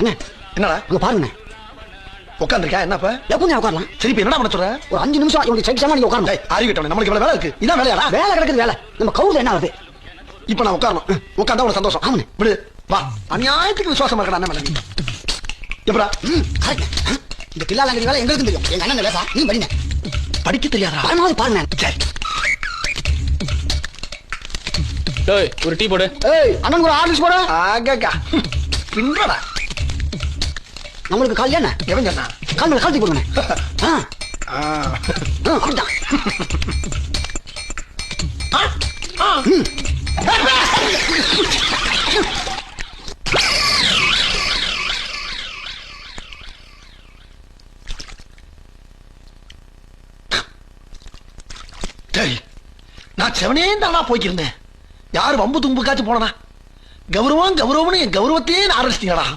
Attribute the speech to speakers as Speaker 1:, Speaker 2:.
Speaker 1: என்னடா
Speaker 2: அங்க பாருங்க.
Speaker 1: உட்காந்துருக்கா என்னப்ப
Speaker 2: எப்பவும் உட்காரலாம்.
Speaker 1: சரி இப்ப என்னடா பண்ண சொல்ற?
Speaker 2: ஒரு 5 நிமிஷம் இவனுக்கு சைக்கிள் நீங்க உட்காரணும்.
Speaker 1: அறிவிட்டவனே நம்மளுக்கு இவ்வளவு வேலை இருக்கு. இதான் வேலையாடா?
Speaker 2: வேலை கிடக்குது வேலை. நம்ம கவுது என்ன ஆகுது?
Speaker 1: இப்ப நான் உட்காரணும். உட்கார்ந்தா உனக்கு சந்தோஷம்.
Speaker 2: ஆமாண்ணே.
Speaker 1: விடு வா. அநியாயத்துக்கு விசுவாசமா இருக்கடா அண்ணன் மேல நீ. எப்படா?
Speaker 2: கரெக்ட். இந்த பிள்ளாலங்கடி வேலை எங்களுக்கும் தெரியும். எங்க அண்ணன் வேலை நீ படிங்க.
Speaker 1: படிக்க தெரியாதா?
Speaker 2: பரமாவது பாருங்க.
Speaker 1: சரி.
Speaker 3: டேய் ஒரு டீ போடு.
Speaker 2: ஏய் அண்ணன் ஒரு ஆர்டர்ஸ் போடு.
Speaker 1: ஆகா. பின்றடா.
Speaker 2: நம்மளுக்கு கால் என்ன?
Speaker 1: எவன் சொன்னா?
Speaker 2: கால் மேல கால்த்தி போடுங்க. அப்படிதான்.
Speaker 1: நான் செவனே தானா போய்க்கிருந்தேன். யாரு வம்பு தும்புக்காச்சும் போனா கௌரவம் கௌரவம்னு என் கௌரவத்தையே ஆரம்பிச்சிட்டீங்களா?